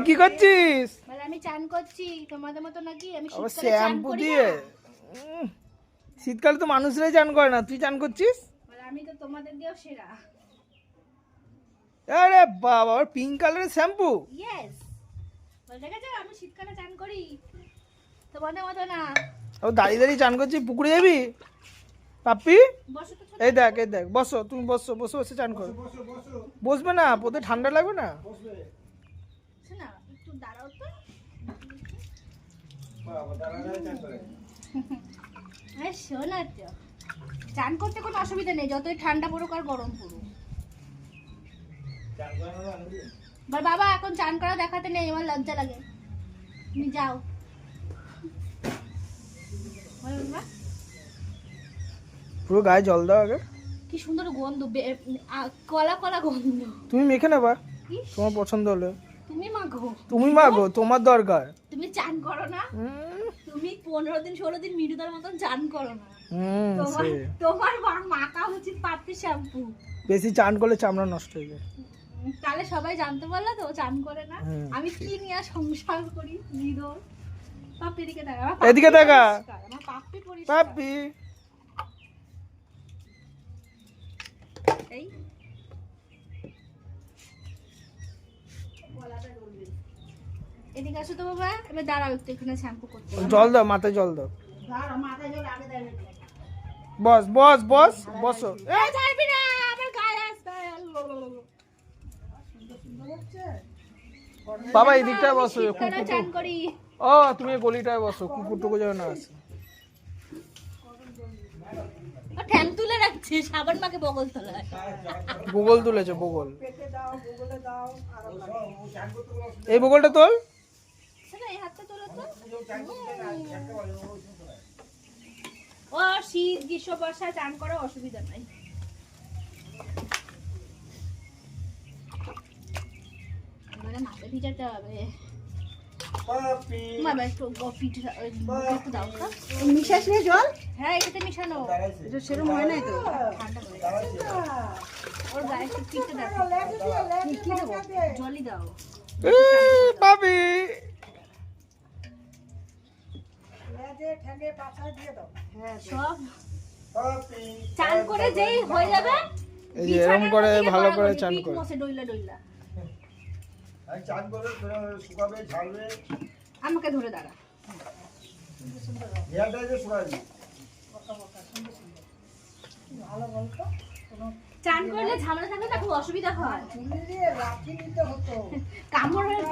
কি করছিস? বলে আমি চান করছি, তোমাদের মতো নাকি আমি আবার শীতকালে চান শ্যাম্পু করি দিয়ে? না। শীতকালে তো মানুষরাই চান করে না, তুই চান করছিস? বলে আমি তো তোমাদের দিয়েও সেরা। আরে বাবা, আবার পিঙ্ক কালারের শ্যাম্পু? ইয়েস, বলে দেখেছো আমি শীতকালে চান করি, তোমাদের মতো না। ও দাঁড়িয়ে দাঁড়িয়ে চান করছিস, পুকুরে যাবি? পাপ্পি বসো তো ছোট। এই দেখ বসো, তুমি বসো, বসে বসে চান করো। বসবে না, পোতে ঠান্ডা লাগবে না? শোনা একটু দাঁড়াও তো। আরে শোনা তো, চান করতে কোনো অসুবিধা নেই, যতই ঠান্ডা পড়ুক আর গরম পড়ুক। বাবা এখন চান করা দেখাতে নেই, আমার লজ্জা লাগে, তুমি যাও। পুরো গায়ে জল দাও আগে। কি সুন্দর গন্ধ, কলা কলা গন্ধ। তুমি মেখে নেবা ইস, তোমার পছন্দ হলে। তুমি মাখো, তুমি মাগো, তোমার দরকার। তুমি চান করো না, তুমি 15 দিন 16 দিন মিঠুদার মতন চান করো না। তোমার তোমার মাখা উচিত পাপ্পি শ্যাম্পু। বেশি চান করলে চামড়া নষ্ট হয়ে যায়। তাহলে সবাই জানতে পারলো তো ও চান করে না। আমি কি নিয়ে সংসার করি নিদর। পাপ্পি এদিকে দেখা, এদিকে দেখা। আমার পাপ্পি পরিষ্কার। পাপ্পি এই গলাটা ধরবে। এদিকে আসো তো বাবা, এবার দাঁড়াও একটু, এখানে শ্যাম্পু করতে। জল দাও, মাথায় জল দাও। দাঁড়াও, মাথায় জল আগে দাও। বস বস বস বসো। এই ছাড়বি না, আমার গায়ে আসবে। বাবা এই দিকটায় বসো, শীতকালে চান করি। ও তুমি গলিটায় বসো, কুকুর টুকু যেন না আসে। ও ঠ্যাং তুলে রাখছে, সাবান মাকে বগল তোলায়। বগল তুলেছে, বগল। এই বগলটা তোল। শোনো, এই হাতটা তোলো তো। ও শীত গ্রীষ্ম বর্ষা চান করা অসুবিধা নাই। এবারে মাথা ভিজাতে হবে। মামা একটু পিঠে একটু দাও তো। মিশাস নে জল? হ্যাঁ এটাতে মিশানো, সেরকম হয় নাই তো। ঠান্ডা হয়ে গেছে। ওর গায়ে একটু পিঠে দাও। কি দেবো? জলই দাও। পাবি সব চান করে যেই হয়ে যাবে, এই যে এরকম করে ভালো করে চান করে। ডইলা ডইলা চান করে শুকাবে, ঝাড়বে, আমাকে ধরে দাঁড়া। হেয়ারটাই যে শুকাবে। চান করলে ঝামেলা থাকলে না খুব অসুবিধা হয়, কামড় হয়ে